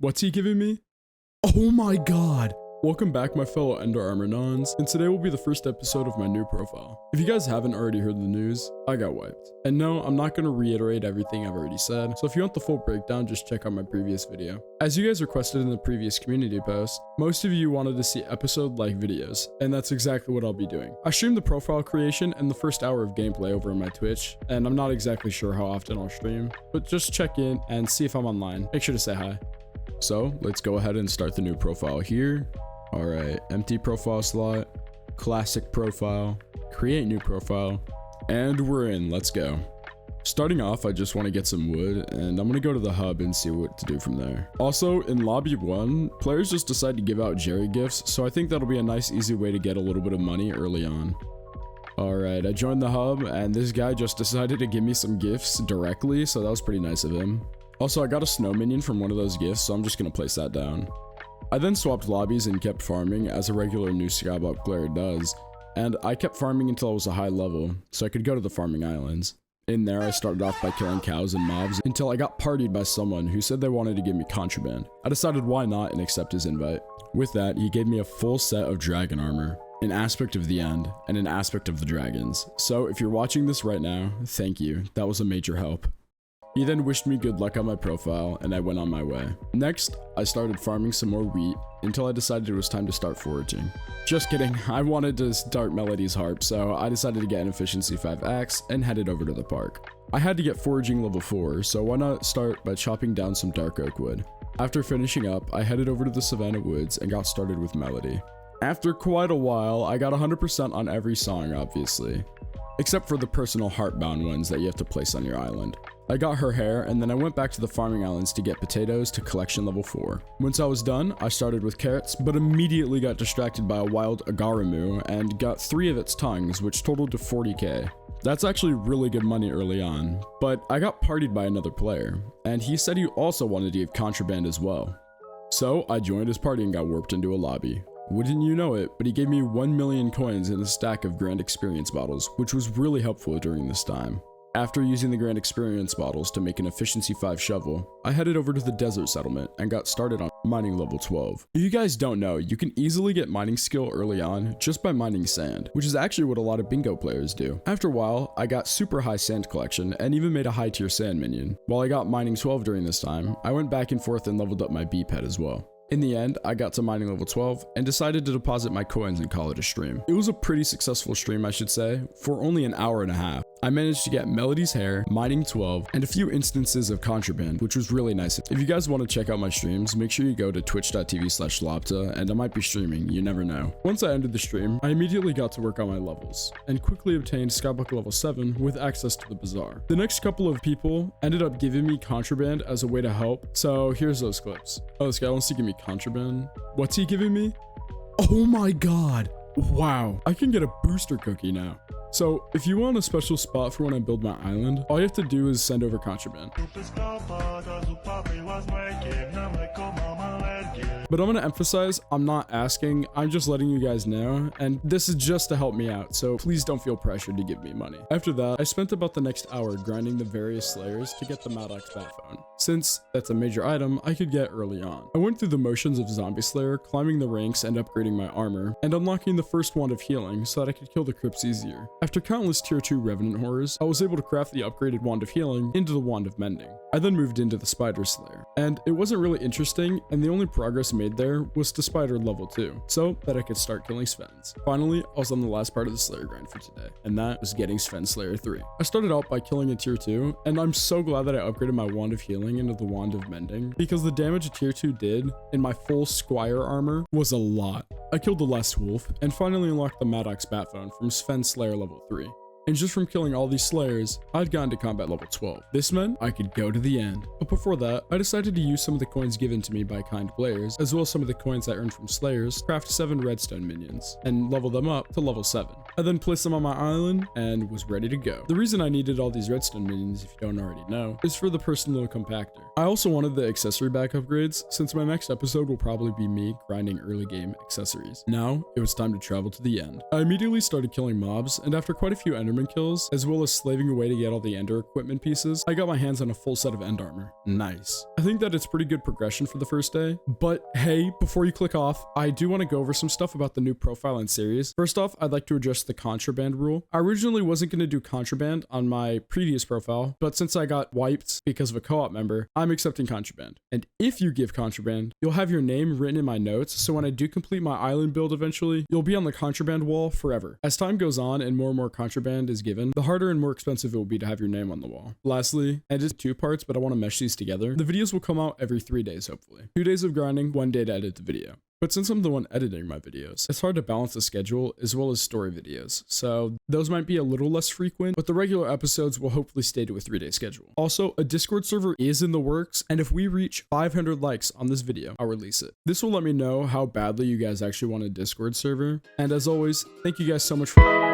What's he giving me? Oh my god! Welcome back, my fellow Ender Armor Nons, and today will be the first episode of my new profile. If you guys haven't already heard the news, I got wiped. And no, I'm not going to reiterate everything I've already said, so if you want the full breakdown, just check out my previous video. As you guys requested in the previous community post, most of you wanted to see episode-like videos, and that's exactly what I'll be doing. I stream the profile creation and the first hour of gameplay over on my Twitch, and I'm not exactly sure how often I'll stream, but just check in and see if I'm online. Make sure to say hi. So let's go ahead and start the new profile here. All right, empty profile slot, classic profile, create new profile, and we're in. Let's go. Starting off, I just want to get some wood, and I'm going to go to the hub and see what to do from there. Also, in lobby 1, players just decide to give out Jerry gifts, so I think that'll be a nice easy way to get a little bit of money early on. All right, I joined the hub, and this guy just decided to give me some gifts directly, so that was pretty nice of him. Also, I got a snow minion from one of those gifts, so I'm just going to place that down. I then swapped lobbies and kept farming as a regular new Skyblock player does, and I kept farming until I was a high level, so I could go to the farming islands. In there, I started off by killing cows and mobs until I got partied by someone who said they wanted to give me contraband. I decided why not and accept his invite. With that, he gave me a full set of dragon armor, an aspect of the end, and an aspect of the dragons. So if you're watching this right now, thank you, that was a major help. He then wished me good luck on my profile, and I went on my way. Next, I started farming some more wheat until I decided it was time to start foraging. Just kidding, I wanted to start Melody's harp, so I decided to get an efficiency 5 axe and headed over to the park. I had to get foraging level 4, so why not start by chopping down some dark oak wood. After finishing up, I headed over to the Savannah Woods and got started with Melody. After quite a while, I got 100% on every song, obviously, except for the personal heart-bound ones that you have to place on your island. I got her hair, and then I went back to the farming islands to get potatoes to collection level 4. Once I was done, I started with carrots, but immediately got distracted by a wild agarimu and got 3 of its tongues, which totaled to 40k. That's actually really good money early on, but I got partied by another player, and he said he also wanted to give contraband as well. So I joined his party and got warped into a lobby. Wouldn't you know it, but he gave me 1 million coins and a stack of Grand Experience bottles, which was really helpful during this time. After using the Grand Experience bottles to make an efficiency 5 shovel, I headed over to the desert settlement and got started on mining level 12. If you guys don't know, you can easily get mining skill early on just by mining sand, which is actually what a lot of bingo players do. After a while, I got super high sand collection and even made a high tier sand minion. While I got mining 12 during this time, I went back and forth and leveled up my bee pet as well. In the end, I got to mining level 12 and decided to deposit my coins and call it a stream. It was a pretty successful stream, I should say, for only an hour and a half. I managed to get Melody's hair, mining 12, and a few instances of contraband, which was really nice. If you guys want to check out my streams, make sure you go to twitch.tv/Lopta, and I might be streaming, you never know. Once I ended the stream, I immediately got to work on my levels, and quickly obtained Skyblock level 7 with access to the bazaar. The next couple of people ended up giving me contraband as a way to help, so here's those clips. Oh, this guy wants to give me contraband. What's he giving me? Oh my god! Wow, I can get a booster cookie now. So, if you want a special spot for when I build my island, all you have to do is send over contraband. But I'm going to emphasize, I'm not asking, I'm just letting you guys know, and this is just to help me out, so please don't feel pressured to give me money. After that, I spent about the next hour grinding the various slayers to get the Maddox bat phone. Since that's a major item I could get early on. I went through the motions of Zombie Slayer, climbing the ranks and upgrading my armor, and unlocking the first wand of healing so that I could kill the crypts easier. After countless tier 2 revenant horrors, I was able to craft the upgraded wand of healing into the wand of mending. I then moved into the spider slayer, and it wasn't really interesting, and the only progress made there was to spider level 2, so that I could start killing Svens. Finally, I was on the last part of the slayer grind for today, and that was getting Sven Slayer 3. I started out by killing a tier 2, and I'm so glad that I upgraded my wand of healing into the wand of mending, because the damage a tier 2 did in my full squire armor was a lot. I killed the last wolf, and finally unlocked the Maddox bat phone from Sven Slayer level 3. And just from killing all these slayers, I'd gotten to combat level 12. This meant I could go to the end. But before that, I decided to use some of the coins given to me by kind players, as well as some of the coins I earned from slayers, craft 7 redstone minions, and level them up to level 7. I then placed them on my island, and was ready to go. The reason I needed all these redstone minions, if you don't already know, is for the personal compactor. I also wanted the accessory back upgrades, since my next episode will probably be me grinding early game accessories. Now, it was time to travel to the end. I immediately started killing mobs, and after quite a few endermen enderman kills, as well as slaving away to get all the ender equipment pieces, I got my hands on a full set of end armor. Nice. I think that it's pretty good progression for the first day, but hey, before you click off, I do want to go over some stuff about the new profile and series. First off, I'd like to address the contraband rule. I originally wasn't going to do contraband on my previous profile, but since I got wiped because of a co-op member, I'm accepting contraband. And if you give contraband, you'll have your name written in my notes, so when I do complete my island build eventually, you'll be on the contraband wall forever. As time goes on and more contraband is given, the harder and more expensive it will be to have your name on the wall. Lastly, I did 2 parts, but I want to mesh these together. The videos will come out every 3 days, hopefully. 2 days of grinding, 1 day to edit the video. But since I'm the one editing my videos, it's hard to balance the schedule as well as story videos, so those might be a little less frequent, but the regular episodes will hopefully stay to a 3-day schedule. Also, a Discord server is in the works, and if we reach 500 likes on this video, I'll release it. This will let me know how badly you guys actually want a Discord server, and as always, thank you guys so much for